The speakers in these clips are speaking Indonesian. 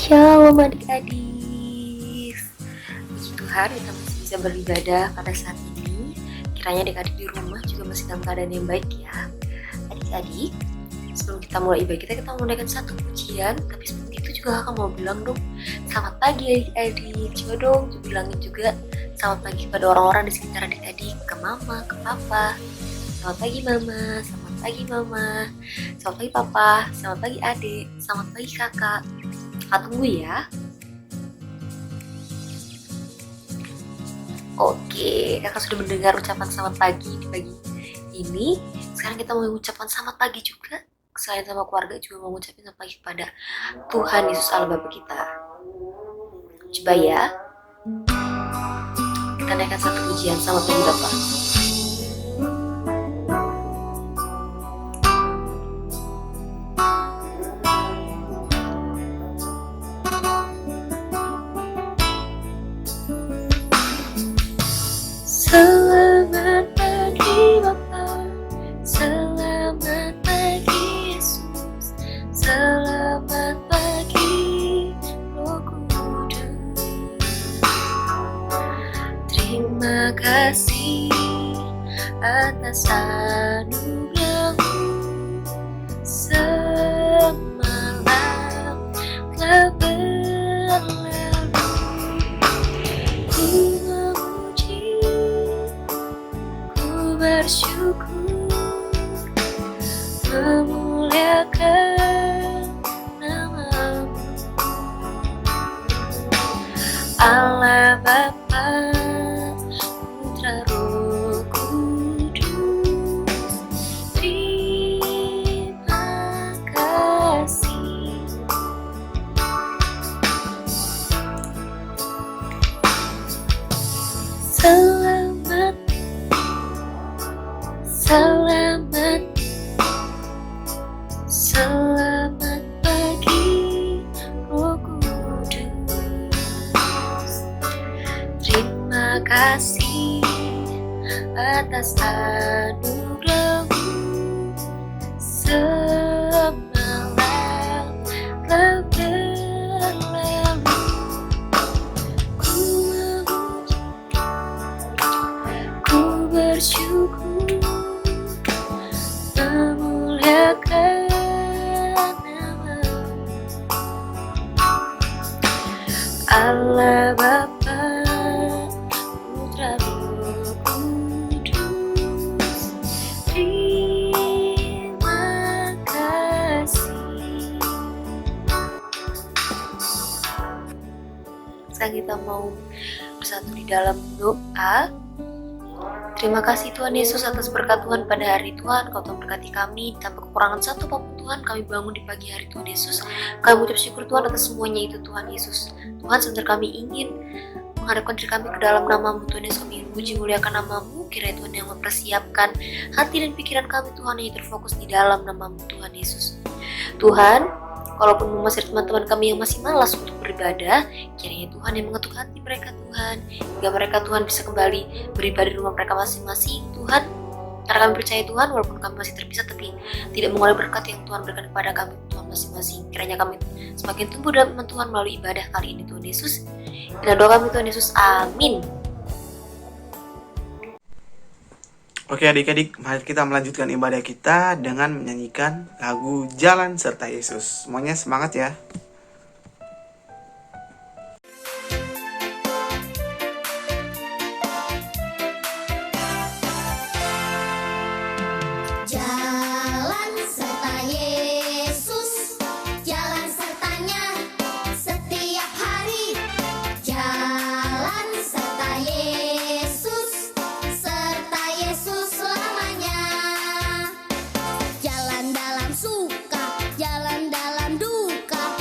Shalom adik-adik. Puji Tuhan kita masih bisa beribadah pada saat ini. Kiranya adik-adik di rumah juga masih dalam keadaan yang baik ya. Adik-adik, sebelum kita mulai ibadah kita menaikkan satu pujian. Tapi sebelum itu juga kakak mau bilang dong, selamat pagi adik-adik. Coba dong bilangin juga selamat pagi kepada orang-orang di sekitar adik-adik, ke mama, ke papa. Selamat pagi mama, selamat pagi mama, selamat pagi papa, selamat pagi adik, selamat pagi kakak. Kakak tunggu ya. Oke, kakak sudah mendengar ucapan selamat pagi di pagi ini. Sekarang kita mau mengucapkan selamat pagi juga. Selain sama keluarga juga mau mengucapkan selamat pagi kepada Tuhan Yesus Allah Bapa kita. Coba ya. Kita naikkan satu pujian selamat pagi Bapak. Selamat pagi Bapa, selamat pagi Yesus, selamat pagi Roh Kudus. Terima kasih atas anugerah-Mu, semalam telah berlalu. Ku memuji, bersyukur, memuliakan nama-Mu, Allah Bapa, Putra Roh Kudus. Terima kasih. Selamat, selamat, selamat pagi Roh Kudus. Terima kasih atas anugerah-Mu, semalam telah berlalu. Ku memuji, ku bersyukur, memuliakan nama-Mu, Allah Bapa, Putra Roh Kudus. Terima kasih. Sekarang kita mau bersatu di dalam doa. Terima kasih Tuhan Yesus atas berkat Tuhan pada hari Tuhan. Kau Tuhan berkati kami tanpa kekurangan satu apapun Tuhan. Kami bangun di pagi hari Tuhan Yesus. Kami mengucap syukur Tuhan atas semuanya itu Tuhan Yesus. Tuhan sebentar kami ingin menghadapkan diri kami ke dalam nama-Mu Tuhan Yesus. Kami ingin puji muliakan nama-Mu. Kiranya Tuhan yang mempersiapkan hati dan pikiran kami Tuhan yang terfokus di dalam nama-Mu Tuhan Yesus. Tuhan, kalaupun masih ada teman-teman kami yang masih malas untuk beribadah, kiranya Tuhan yang mengetuk hati mereka Tuhan, hingga mereka Tuhan bisa kembali beribadah di rumah mereka masing-masing Tuhan. Karena kami percaya Tuhan, walaupun kami masih terpisah, tapi tidak mengurangi berkat yang Tuhan berikan kepada kami Tuhan masing-masing. Kiranya kami semakin tumbuh dalam iman Tuhan melalui ibadah kali ini Tuhan Yesus. Dan doa kami Tuhan Yesus, amin. Oke adik-adik, mari kita melanjutkan ibadah kita dengan menyanyikan lagu Jalan Serta Yesus. Semuanya semangat ya. Jalan serta Yesus, jalan sertanya setiap hari. Jalan serta Yesus selamanya. Jalan dalam suka, jalan dalam duka,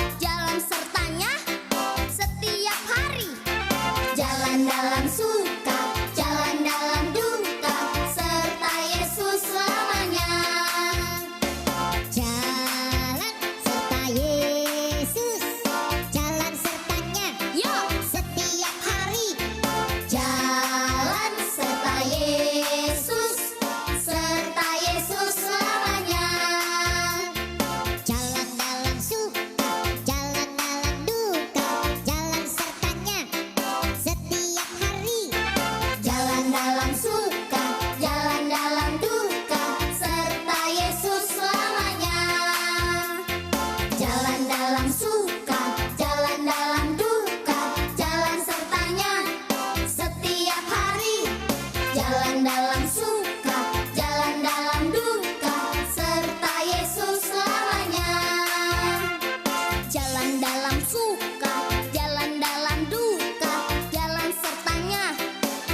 dalam suka, jalan dalam duka, jalan sertanya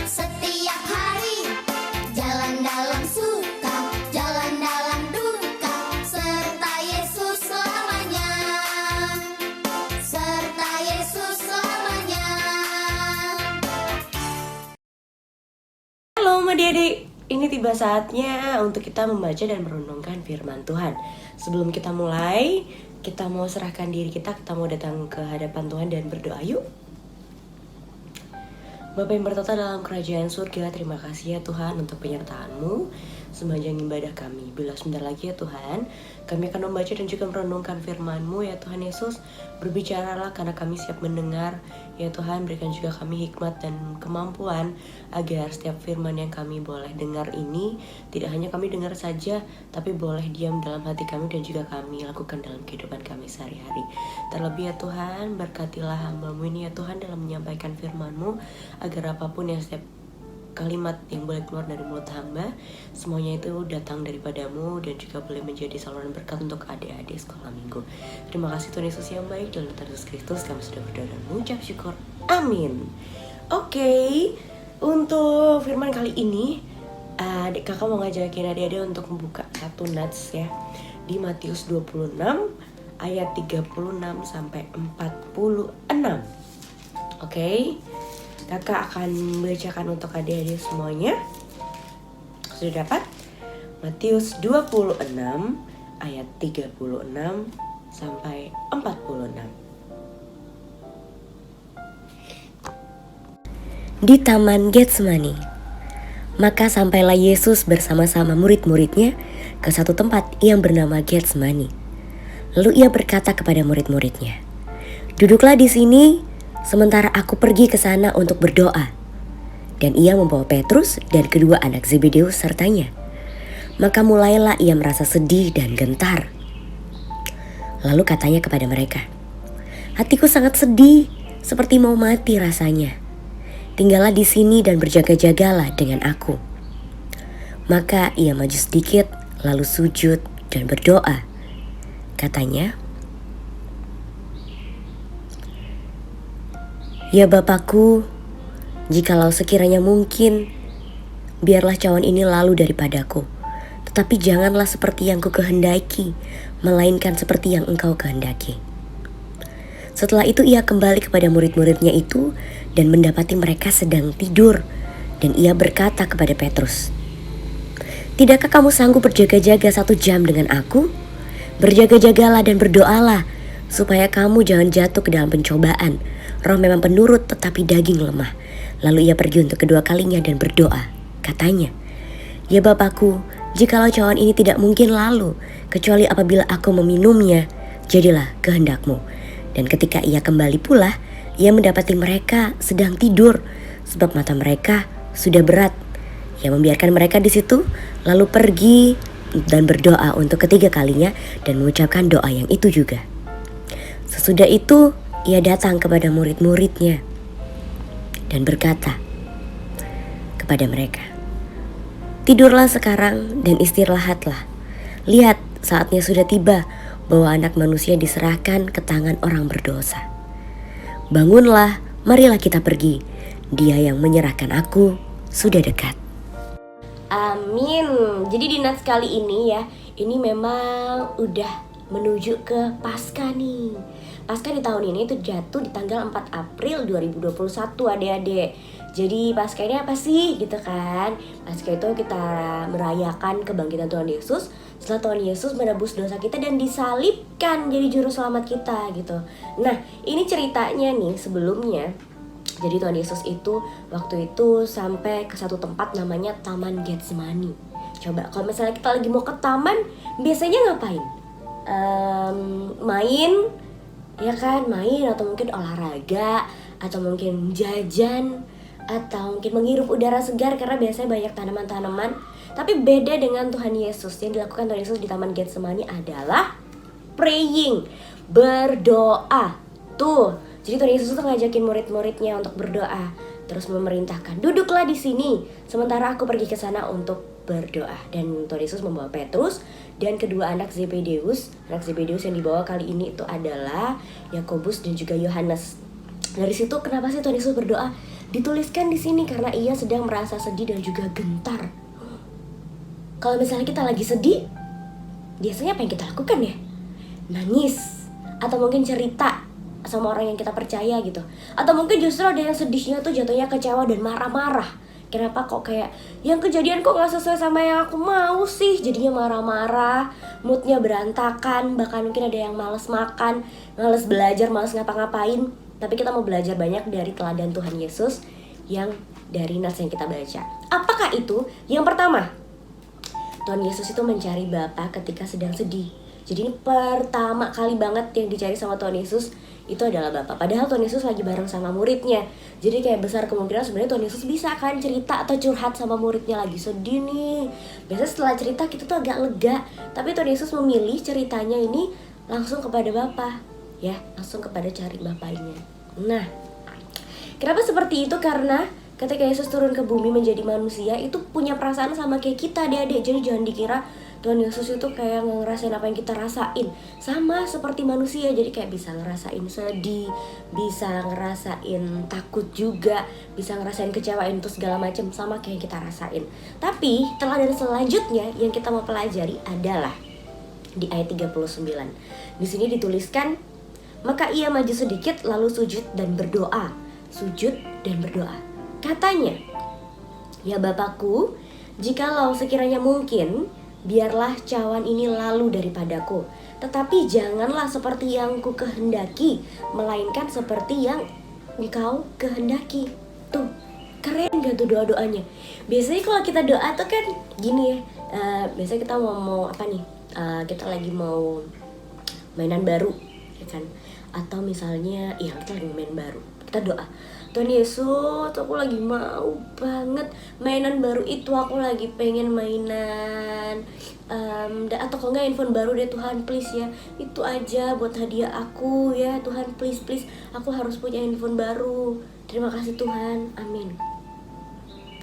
setiap hari. Jalan dalam suka, jalan dalam duka, serta Yesus selamanya. Serta Yesus selamanya. Halo adik-adik, ini tiba saatnya untuk kita membaca dan merenungkan firman Tuhan. Sebelum kita mulai, kita mau serahkan diri kita mau datang ke hadapan Tuhan dan berdoa yuk. Bapa yang bertata dalam kerajaan surga, terima kasih ya Tuhan untuk penyertaan-Mu sepanjang ibadah kami. Bila sebentar lagi ya Tuhan, kami akan membaca dan juga merenungkan firman-Mu ya Tuhan Yesus. Berbicaralah karena kami siap mendengar ya Tuhan, berikan juga kami hikmat dan kemampuan agar setiap firman yang kami boleh dengar ini tidak hanya kami dengar saja, tapi boleh diam dalam hati kami dan juga kami lakukan dalam kehidupan kami sehari-hari. Terlebih ya Tuhan, berkatilah hamba-Mu ini ya Tuhan dalam menyampaikan firman-Mu, agar apapun yang setiap kalimat yang boleh keluar dari mulut hamba, semuanya itu datang daripada-Mu dan juga boleh menjadi saluran berkat untuk adik-adik sekolah minggu. Terima kasih Tuhan Yesus yang baik, dalam Tuhan Yesus Kristus kami sudah berdoa dan mengucap syukur. Amin. Oke, untuk firman kali ini adik kakak mau ngajakin adik-adik untuk membuka satu nats ya di Matius 26 ayat 36 sampai 46. Oke. Kakak akan bacakan untuk adik-adik semuanya. Sudah dapat? Matius 26 ayat 36 sampai 46. Di Taman Getsemani, maka sampailah Yesus bersama-sama murid-muridnya ke satu tempat yang bernama Getsemani. Lalu ia berkata kepada murid-muridnya, "Duduklah di sini, sementara aku pergi ke sana untuk berdoa." Dan ia membawa Petrus dan kedua anak Zebedeus sertanya. Maka mulailah ia merasa sedih dan gentar. Lalu katanya kepada mereka, "Hatiku sangat sedih, seperti mau mati rasanya. Tinggallah di sini dan berjaga-jagalah dengan aku." Maka ia maju sedikit, lalu sujud dan berdoa. Katanya, "Ya Bapakku, jikalau sekiranya mungkin, biarlah cawan ini lalu daripadaku. Tetapi janganlah seperti yang ku kehendaki, melainkan seperti yang Engkau kehendaki." Setelah itu ia kembali kepada murid-muridnya itu dan mendapati mereka sedang tidur. Dan ia berkata kepada Petrus, "Tidakkah kamu sanggup berjaga-jaga 1 jam dengan aku? Berjaga-jagalah dan berdoalah, supaya kamu jangan jatuh ke dalam pencobaan. Roh memang penurut tetapi daging lemah." Lalu ia pergi untuk kedua kalinya dan berdoa. Katanya, "Ya Bapakku, jikalau cawan ini tidak mungkin lalu, kecuali apabila aku meminumnya, jadilah kehendak-Mu." Dan ketika ia kembali pula, ia mendapati mereka sedang tidur, sebab mata mereka sudah berat. Ia membiarkan mereka di situ, lalu pergi dan berdoa untuk ketiga kalinya dan mengucapkan doa yang itu juga. Sesudah itu, ia datang kepada murid-muridnya dan berkata kepada mereka, "Tidurlah sekarang dan istirahatlah. Lihat, saatnya sudah tiba bahwa Anak Manusia diserahkan ke tangan orang berdosa. Bangunlah, marilah kita pergi. Dia yang menyerahkan aku sudah dekat." Amin. Jadi di nats kali ini ya, ini memang udah menuju ke Paskah nih. Paskah di tahun ini itu jatuh di tanggal 4 April 2021 adik-adik. Jadi Paskah ini apa sih gitu kan? Paskah itu kita merayakan kebangkitan Tuhan Yesus setelah Tuhan Yesus menebus dosa kita dan disalibkan jadi juru selamat kita gitu. Nah, ini ceritanya nih sebelumnya. Jadi Tuhan Yesus itu waktu itu sampai ke satu tempat namanya Taman Getsemani. Coba kalau misalnya kita lagi mau ke taman, biasanya ngapain? Main, ya kan? Main atau mungkin olahraga, atau mungkin jajan, atau mungkin menghirup udara segar karena biasanya banyak tanaman-tanaman. Tapi beda dengan Tuhan Yesus, yang dilakukan Tuhan Yesus di Taman Getsemani adalah praying, berdoa. Tuh, jadi Tuhan Yesus tuh ngajakin murid-muridnya untuk berdoa, terus memerintahkan, "Duduklah di sini, sementara aku pergi ke sana untuk berdoa. Dan Tuhan Yesus membawa Petrus dan kedua anak Zebedeus. Anak Zebedeus yang dibawa kali ini itu adalah Yakobus dan juga Yohanes. Dari situ kenapa sih Tuhan Yesus berdoa? Dituliskan di sini karena ia sedang merasa sedih dan juga gentar. Kalau misalnya kita lagi sedih, biasanya apa yang kita lakukan ya? Nangis, atau mungkin cerita sama orang yang kita percaya gitu. Atau mungkin justru ada yang sedihnya tuh jatuhnya kecewa dan marah-marah. Kenapa kok kayak yang kejadian kok gak sesuai sama yang aku mau sih? Jadinya marah-marah, moodnya berantakan, bahkan mungkin ada yang malas makan, malas belajar, malas ngapa-ngapain. Tapi kita mau belajar banyak dari teladan Tuhan Yesus yang dari nas yang kita baca. Apakah itu? Yang pertama, Tuhan Yesus itu mencari Bapa ketika sedang sedih. Jadi ini pertama kali banget yang dicari sama Tuhan Yesus itu adalah Bapa. Padahal Tuhan Yesus lagi bareng sama muridnya. Jadi kayak besar kemungkinan sebenarnya Tuhan Yesus bisa kan cerita atau curhat sama muridnya lagi sedih nih. Biasanya setelah cerita kita tuh agak lega. Tapi Tuhan Yesus memilih ceritanya ini langsung kepada Bapa. Ya, langsung kepada cari Bapaknya. Nah, kenapa seperti itu? Karena ketika Yesus turun ke bumi menjadi manusia itu punya perasaan sama kayak kita adik-adik. Jadi jangan dikira Tuhan Yesus itu kayak ngerasain apa yang kita rasain. Sama seperti manusia, jadi kayak bisa ngerasain sedih, bisa ngerasain takut juga, bisa ngerasain kecewa itu segala macam sama kayak yang kita rasain. Tapi teladan selanjutnya yang kita mau pelajari adalah di ayat 39. Di sini dituliskan, maka ia maju sedikit lalu sujud dan berdoa. Sujud dan berdoa. Katanya, ya Bapakku, jikalau sekiranya mungkin, biarlah cawan ini lalu daripadaku, tetapi janganlah seperti yang ku kehendaki, melainkan seperti yang engkau kehendaki. Tuh, keren gak tuh doa-doanya? Biasanya kalau kita doa tuh kan gini ya, biasanya kita mau apa nih, kita lagi mau mainan baru ya kan, atau misalnya ya kita lagi main baru, kita doa, Tuhan Yesus, aku lagi mau banget mainan baru itu, aku lagi pengen mainan atau kalau nggak handphone baru deh Tuhan, please ya, itu aja buat hadiah aku ya Tuhan, please aku harus punya handphone baru, terima kasih Tuhan, amin,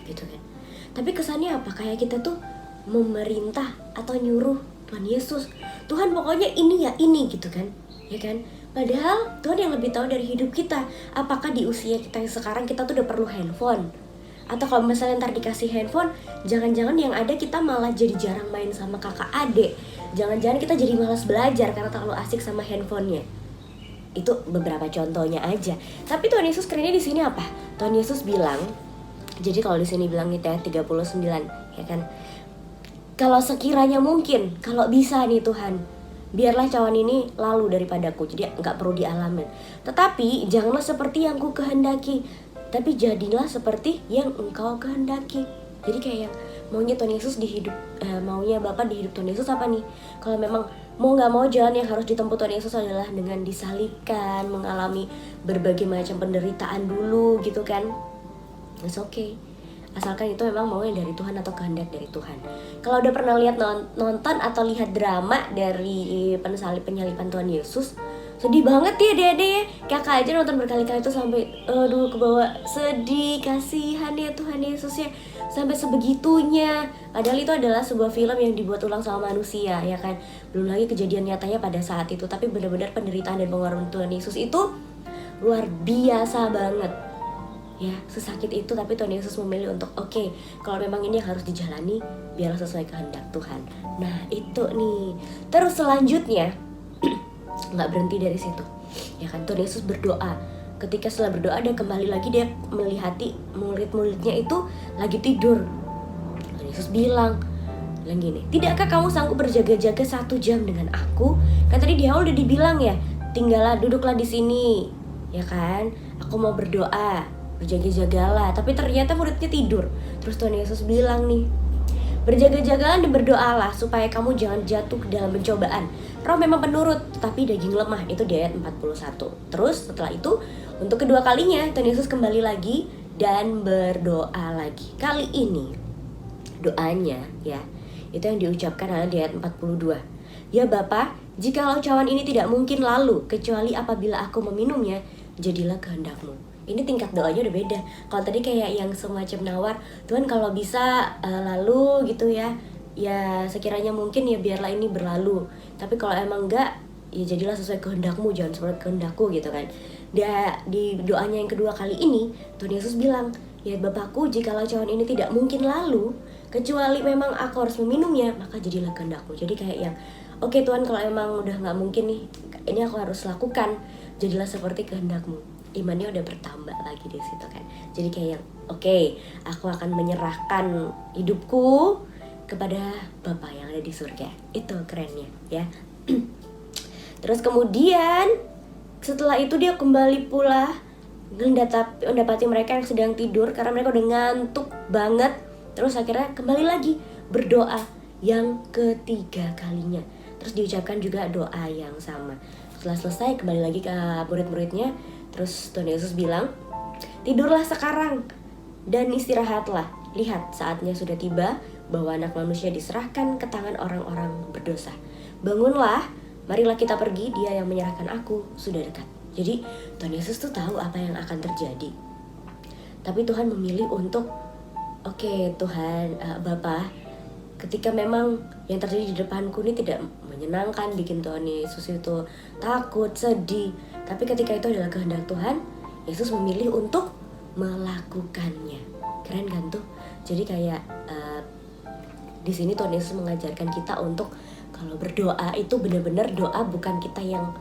gitu kan. Tapi kesannya apa? Kayak kita tuh memerintah atau nyuruh Tuhan Yesus, Tuhan pokoknya ini ya ini gitu kan, ya kan. Padahal Tuhan yang lebih tahu dari hidup kita. Apakah di usia kita yang sekarang kita tuh udah perlu handphone? Atau kalau misalnya ntar dikasih handphone, jangan-jangan yang ada kita malah jadi jarang main sama kakak adik. Jangan-jangan kita jadi malas belajar karena terlalu asik sama handphonenya. Itu beberapa contohnya aja. Tapi Tuhan Yesus kerennya di sini apa? Tuhan Yesus bilang, jadi kalau di sini bilang di ayat 39, ya kan? Kalau sekiranya mungkin, kalau bisa nih Tuhan, biarlah cawan ini lalu daripadaku, jadi nggak perlu dialamin. Tetapi janganlah seperti yang ku kehendaki, tapi jadilah seperti yang engkau kehendaki. Jadi kayak maunya Tuhan Yesus di hidup, maunya Bapa di hidup Tuhan Yesus apa nih? Kalau memang mau nggak mau jalan yang harus ditempuh Tuhan Yesus adalah dengan disalibkan, mengalami berbagai macam penderitaan dulu gitu kan. It's okay. Asalkan itu memang maunya dari Tuhan atau kehendak dari Tuhan. Kalau udah pernah lihat nonton atau lihat drama dari penyaliban Tuhan Yesus, sedih banget ya adik-adik ya. Kakak aja nonton berkali-kali tuh sampai aduh ke bawah, sedih, kasihan ya Tuhan Yesus ya, sampai sebegitunya. Padahal itu adalah sebuah film yang dibuat ulang sama manusia ya kan. Belum lagi kejadian nyatanya pada saat itu. Tapi benar-benar penderitaan dan pengorbanan Tuhan Yesus itu luar biasa banget. Ya, sesakit itu, tapi Tuhan Yesus memilih untuk oke, kalau memang ini yang harus dijalani, biarlah sesuai kehendak Tuhan. Nah, itu nih. Terus selanjutnya, nggak berhenti dari situ. Ya kan, Tuhan Yesus berdoa. Ketika setelah berdoa, dia kembali lagi, dia melihati murid-muridnya itu lagi tidur. Tuhan Yesus bilang gini, tidakkah kamu sanggup berjaga-jaga 1 jam dengan aku? Kan tadi di awal udah dibilang ya, tinggallah, duduklah di sini. Ya kan, aku mau berdoa. Berjaga-jagalah, tapi ternyata muridnya tidur. Terus Tuhan Yesus bilang nih, berjaga-jagalah dan berdoalah supaya kamu jangan jatuh ke dalam pencobaan. Roh memang penurut, tapi daging lemah. Itu di ayat 41. Terus setelah itu, untuk kedua kalinya Tuhan Yesus kembali lagi dan berdoa lagi. Kali ini doanya ya, itu yang diucapkan adalah di ayat 42. Ya Bapa, jikalau cawan ini tidak mungkin lalu, kecuali apabila aku meminumnya, jadilah kehendak-Mu. Ini tingkat doanya udah beda. Kalau tadi kayak yang semacam nawar, Tuhan kalau bisa lalu gitu ya, ya sekiranya mungkin ya biarlah ini berlalu. Tapi kalau emang enggak, ya jadilah sesuai kehendakmu, jangan seperti kehendakku gitu kan. Di doanya yang kedua kali ini, Tuhan Yesus bilang, ya Bapakku, jikalau cawan ini tidak mungkin lalu, kecuali memang aku harus meminumnya, maka jadilah kehendakmu. Jadi kayak yang, oke Tuhan, kalau emang udah nggak mungkin nih, ini aku harus lakukan, jadilah seperti kehendakmu. Imannya udah bertambah lagi di situ kan. Jadi kayak yang, oke, aku akan menyerahkan hidupku kepada Bapa yang ada di surga. Itu kerennya ya. Terus kemudian setelah itu dia kembali pula mendapati mereka yang sedang tidur karena mereka udah ngantuk banget. Terus akhirnya kembali lagi berdoa yang ketiga kalinya. Terus diucapkan juga doa yang sama. Setelah selesai kembali lagi ke murid-muridnya. Terus Tuhan Yesus bilang, tidurlah sekarang dan istirahatlah. Lihat, saatnya sudah tiba bahwa anak manusia diserahkan ke tangan orang-orang berdosa. Bangunlah, marilah kita pergi, dia yang menyerahkan aku sudah dekat. Jadi Tuhan Yesus tuh tahu apa yang akan terjadi. Tapi Tuhan memilih untuk, oke Tuhan, Bapa, ketika memang yang terjadi di depanku ini tidak menyenangkan, bikin Tuhan Yesus itu takut, sedih. Tapi ketika itu adalah kehendak Tuhan, Yesus memilih untuk melakukannya. Keren kan tuh? Jadi kayak di sini Tuhan Yesus mengajarkan kita untuk kalau berdoa itu benar-benar doa bukan kita yang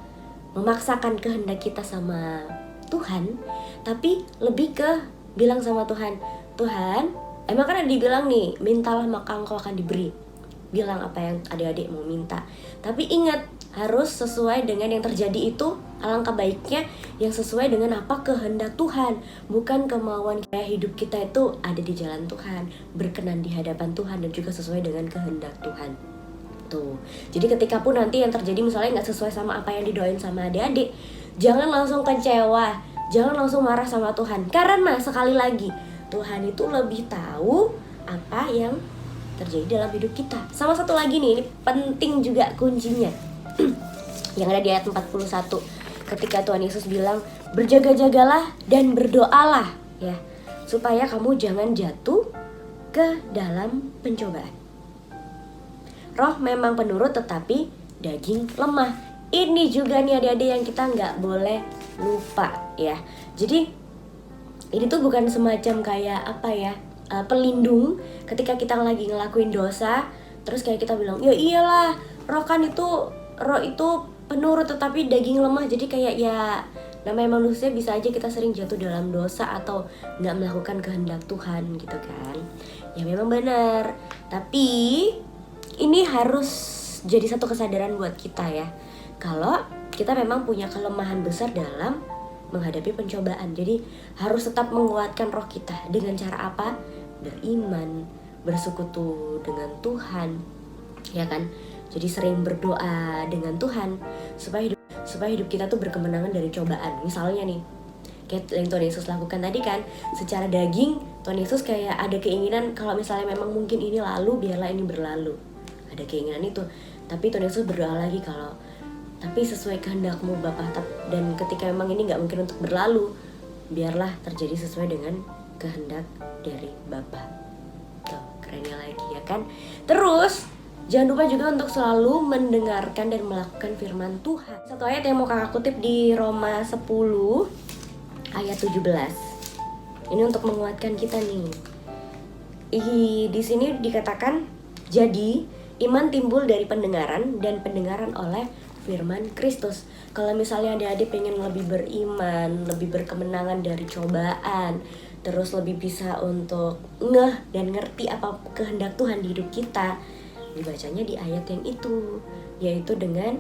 memaksakan kehendak kita sama Tuhan, tapi lebih ke bilang sama Tuhan, Tuhan, emang kan ada dibilang nih, mintalah maka engkau akan diberi. Bilang apa yang adik-adik mau minta. Tapi ingat, harus sesuai dengan yang terjadi itu, alangkah baiknya yang sesuai dengan apa kehendak Tuhan. Bukan kemauan kayak hidup kita itu ada di jalan Tuhan, berkenan di hadapan Tuhan, dan juga sesuai dengan kehendak Tuhan. Tuh. Jadi ketika pun nanti yang terjadi misalnya gak sesuai sama apa yang didoain sama adik-adik, jangan langsung kecewa, jangan langsung marah sama Tuhan. Karena sekali lagi, Tuhan itu lebih tahu apa yang terjadi dalam hidup kita. Sama satu lagi nih, ini penting juga kuncinya. Yang ada di ayat 41. Ketika Tuhan Yesus bilang, berjaga-jagalah dan berdoalah ya, supaya kamu jangan jatuh ke dalam pencobaan. Roh memang penurut tetapi daging lemah. Ini juga nih adik-adik yang kita nggak boleh lupa ya. Jadi ini tuh bukan semacam kayak apa ya, pelindung ketika kita lagi ngelakuin dosa. Terus kayak kita bilang, ya iyalah roh itu penurut tetapi daging lemah. Jadi kayak ya namanya manusia bisa aja kita sering jatuh dalam dosa atau nggak melakukan kehendak Tuhan gitu kan. Ya memang benar. Tapi ini harus jadi satu kesadaran buat kita ya, kalau kita memang punya kelemahan besar dalam menghadapi pencobaan. Jadi harus tetap menguatkan roh kita. Dengan cara apa? Beriman, bersekutu dengan Tuhan, ya kan? Jadi sering berdoa dengan Tuhan supaya hidup kita tuh berkemenangan dari cobaan. Misalnya nih, kayak yang Tuhan Yesus lakukan tadi kan, secara daging Tuhan Yesus kayak ada keinginan kalau misalnya memang mungkin ini lalu, biarlah ini berlalu. Ada keinginan itu. Tapi Tuhan Yesus berdoa lagi kalau tapi sesuai kehendakmu Bapa, dan ketika memang ini gak mungkin untuk berlalu, biarlah terjadi sesuai dengan kehendak dari Bapa. Tuh, kerennya lagi ya kan. Terus jangan lupa juga untuk selalu mendengarkan dan melakukan firman Tuhan. Satu ayat yang mau kakak kutip di Roma 10 ayat 17. Ini untuk menguatkan kita nih. Di sini dikatakan, jadi iman timbul dari pendengaran dan pendengaran oleh firman Kristus. Kalau misalnya adik-adik pengen lebih beriman, lebih berkemenangan dari cobaan, terus lebih bisa untuk ngeh dan ngerti apa kehendak Tuhan di hidup kita, dibacanya di ayat yang itu, yaitu dengan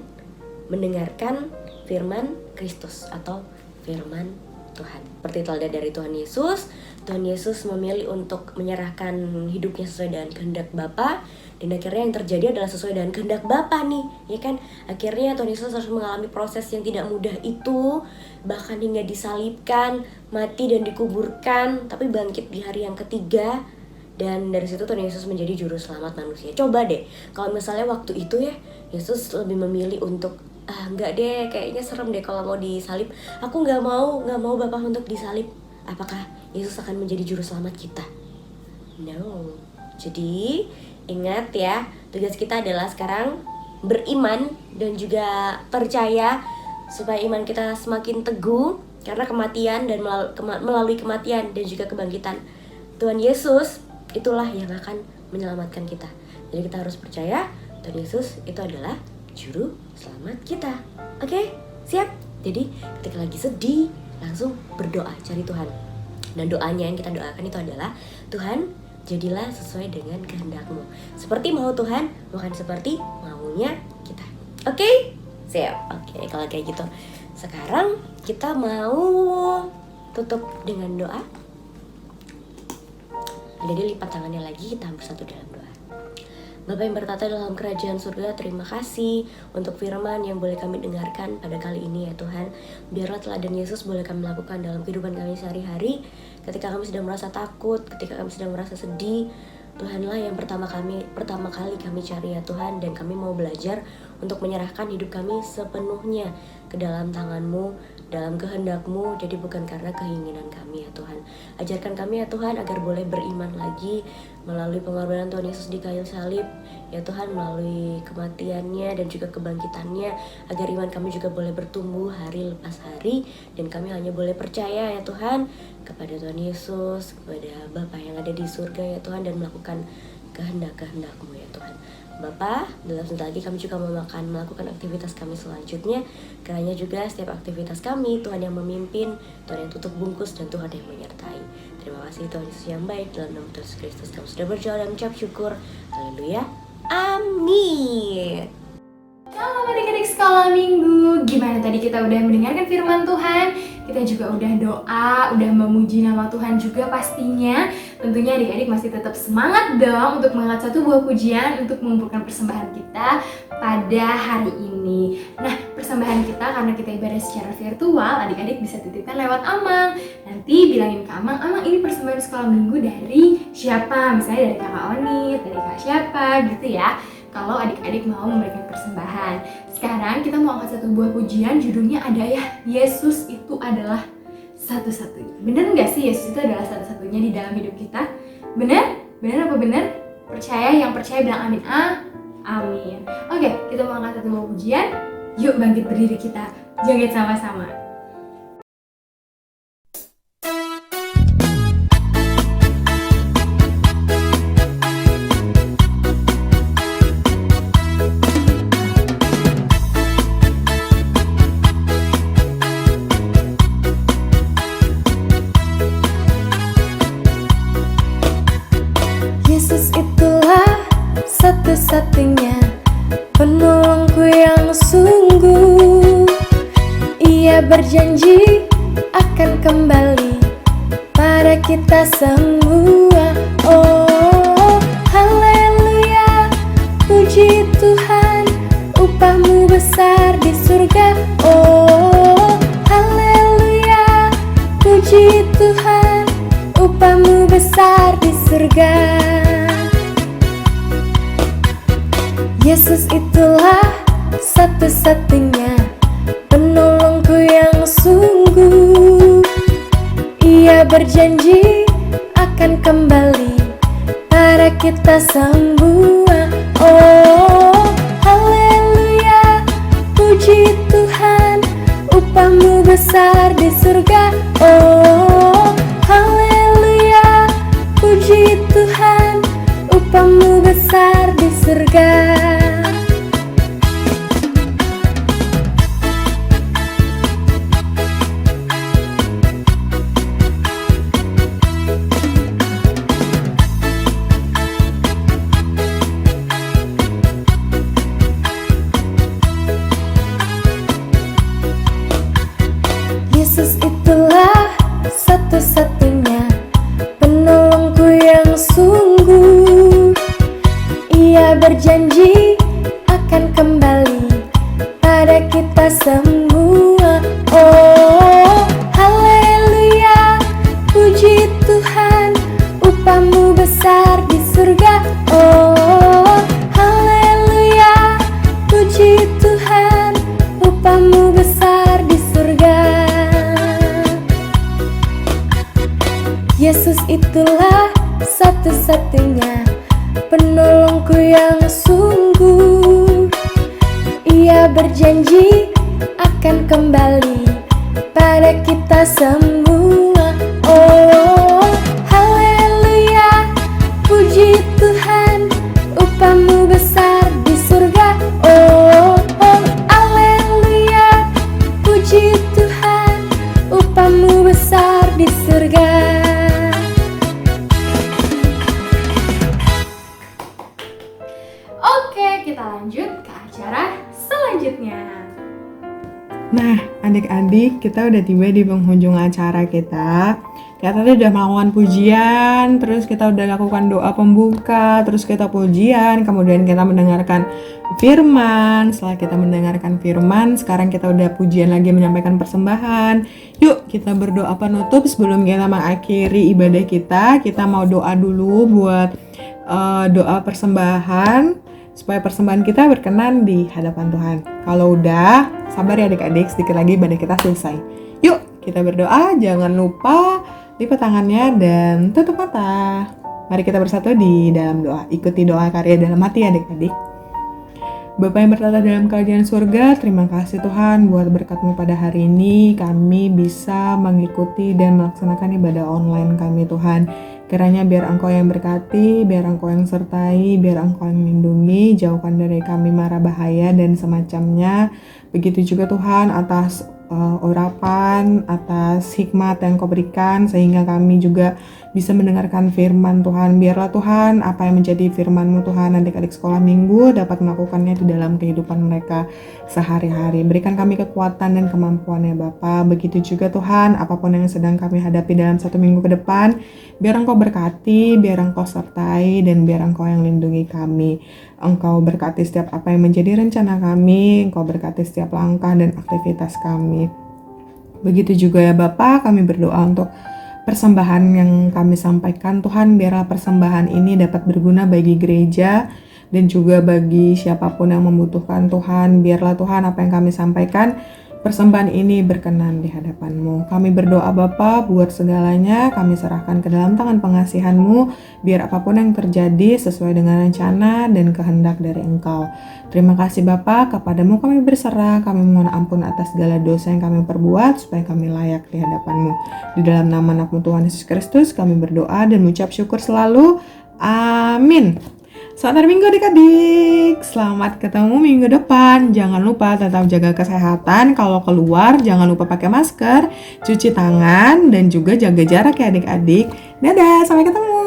mendengarkan firman Kristus atau firman Tuhan. Seperti teladan dari Tuhan Yesus memilih untuk menyerahkan hidupnya sesuai dengan kehendak Bapa, dan akhirnya yang terjadi adalah sesuai dengan kehendak Bapa nih, ya kan? Akhirnya Tuhan Yesus harus mengalami proses yang tidak mudah itu, bahkan hingga disalibkan, mati dan dikuburkan, tapi bangkit di hari yang ketiga. Dan dari situ Tuhan Yesus menjadi juru selamat manusia. Coba deh, kalau misalnya waktu itu ya, Yesus lebih memilih untuk enggak deh, kayaknya serem deh kalau mau disalib. Aku nggak mau Bapak untuk disalib. apakah Yesus akan menjadi juru selamat kita? No. Jadi ingat ya, tugas kita adalah sekarang beriman dan juga percaya supaya iman kita semakin teguh, karena kematian dan melalui kematian dan juga kebangkitan Tuhan Yesus itulah yang akan menyelamatkan kita. Jadi kita harus percaya Tuhan Yesus itu adalah juru selamat kita. Oke, siap? Jadi ketika lagi sedih, langsung berdoa cari Tuhan. Dan doanya yang kita doakan itu adalah, Tuhan, jadilah sesuai dengan kehendak-Mu. Seperti mau Tuhan, bukan seperti maunya kita. Oke? Siap. Oke, kalau kayak gitu. Sekarang kita mau tutup dengan doa. Jadi lipat tangannya lagi, kita bersatu dalam doa. Bapa yang bertata dalam kerajaan surga, terima kasih untuk firman yang boleh kami dengarkan pada kali ini ya Tuhan. Biarlah teladan Yesus boleh kami lakukan dalam kehidupan kami sehari-hari. Ketika kami sedang merasa takut, ketika kami sedang merasa sedih, Tuhanlah yang pertama kali kami cari ya Tuhan. Dan kami mau belajar untuk menyerahkan hidup kami sepenuhnya ke dalam tangan-Mu, dalam kehendak-Mu. Jadi bukan karena keinginan kami ya Tuhan. Ajarkan kami ya Tuhan agar boleh beriman lagi melalui pengorbanan Tuhan Yesus di kayu salib ya Tuhan, melalui kematiannya dan juga kebangkitannya, agar iman kami juga boleh bertumbuh hari lepas hari. Dan kami hanya boleh percaya ya Tuhan kepada Tuhan Yesus, kepada Bapa yang ada di surga ya Tuhan, dan melakukan kehendak-kehendak-Mu ya Tuhan. Bapa, dalam sebentar lagi kami juga melakukan aktivitas kami selanjutnya. Kiranya juga setiap aktivitas kami Tuhan yang memimpin, Tuhan yang tutup bungkus, dan Tuhan yang menyertai. Terima kasih Tuhan Yesus yang baik, dalam nama Tuhan Yesus Kristus kami sudah berdoa dan mengucap syukur. Haleluya. Amin. Halo adik-adik sekolah minggu, gimana tadi kita udah mendengarkan firman Tuhan, kita juga udah doa, udah memuji nama Tuhan juga pastinya. Tentunya adik-adik masih tetap semangat dong untuk mengangkat satu buah pujian untuk mengumpulkan persembahan kita pada hari ini. Nah, persembahan kita karena kita ibadah secara virtual, adik-adik bisa titipkan lewat Amang. Nanti bilangin ke Amang, Amang ini persembahan sekolah minggu dari siapa? Misalnya dari Kakak Onit, dari Kak siapa gitu ya. Kalau adik-adik mau memberikan persembahan. Sekarang kita mau angkat satu buah pujian, judulnya ada ya, Yesus itu adalah satu-satunya. Bener nggak sih Yesus itu adalah satu-satunya di dalam hidup kita? Bener? Bener apa bener? Percaya, yang percaya bilang amin. Amin. Oke, kita mau angkat satu buah pujian. Yuk bangkit berdiri kita, joget sama-sama. Yesus itulah satu-satunya penolongku yang sungguh. Ia berjanji akan kembali pada kita semua. Oh, haleluya, puji Tuhan, upahmu besar di surga. Oh, haleluya, puji Tuhan, upahmu besar di surga. Yesus itulah satu-satunya penolongku yang sungguh. Ia berjanji akan kembali pada kita semua. Oh, haleluya, puji Tuhan, upahmu besar di surga. Oh, haleluya, puji Tuhan, upahmu besar di surga. Yesus itulah Yesus itulah satu-satunya penolongku yang sungguh. Ia berjanji akan kembali pada kita semua. Oh, haleluya, puji Tuhan, upahmu besar di surga. Oh, oh, haleluya, puji Tuhan, upahmu besar di surga. Oke, kita lanjut ke acara selanjutnya. Nah, adik-adik, kita udah tiba di penghujung acara kita. Kita tadi udah melakukan pujian, terus kita udah lakukan doa pembuka, terus kita pujian, kemudian kita mendengarkan firman. Setelah kita mendengarkan firman, sekarang kita udah pujian lagi menyampaikan persembahan. Yuk, kita berdoa penutup sebelum kita mengakhiri ibadah kita. Kita mau doa dulu buat doa persembahan, supaya persembahan kita berkenan di hadapan Tuhan. Kalau udah, sabar ya adik-adik, sedikit lagi ibadah kita selesai. Yuk, kita berdoa, jangan lupa lipat tangannya dan tutup mata. Mari kita bersatu di dalam doa. Ikuti doa karya dalam hati adik-adik. Bapa yang bertata dalam kerajaan surga, terima kasih Tuhan buat berkat-Mu pada hari ini. Kami bisa mengikuti dan melaksanakan ibadah online kami Tuhan. Kiranya biar Engkau yang berkati, biar Engkau yang sertai, biar Engkau yang lindungi, jauhkan dari kami mara bahaya dan semacamnya. Begitu juga Tuhan atas urapan, atas hikmat yang Kau berikan, sehingga kami juga bisa mendengarkan firman Tuhan. Biarlah Tuhan, apa yang menjadi firman-Mu Tuhan, adik-adik sekolah minggu dapat melakukannya di dalam kehidupan mereka sehari-hari. Berikan kami kekuatan dan kemampuan ya Bapa. Begitu juga Tuhan, apapun yang sedang kami hadapi dalam 1 minggu ke depan, biar Engkau berkati, biar Engkau sertai, dan biar Engkau yang lindungi kami. Engkau berkati setiap apa yang menjadi rencana kami, Engkau berkati setiap langkah dan aktivitas kami. Begitu juga ya Bapa, kami berdoa untuk persembahan yang kami sampaikan. Tuhan, biarlah persembahan ini dapat berguna bagi gereja dan juga bagi siapapun yang membutuhkan Tuhan. Biarlah Tuhan apa yang kami sampaikan, persembahan ini berkenan di hadapan-Mu. Kami berdoa Bapa buat segalanya, kami serahkan ke dalam tangan pengasihan-Mu, biar apapun yang terjadi sesuai dengan rencana dan kehendak dari Engkau. Terima kasih Bapa, kepadamu kami berserah, kami mohon ampun atas segala dosa yang kami perbuat, supaya kami layak di hadapan-Mu. Di dalam nama anak-Mu Tuhan Yesus Kristus, kami berdoa dan mengucap syukur selalu. Amin. Selamat hari Minggu adik-adik, selamat ketemu minggu depan. Jangan lupa tetap jaga kesehatan, kalau keluar jangan lupa pakai masker, cuci tangan, dan juga jaga jarak ya adik-adik. Dadah, sampai ketemu.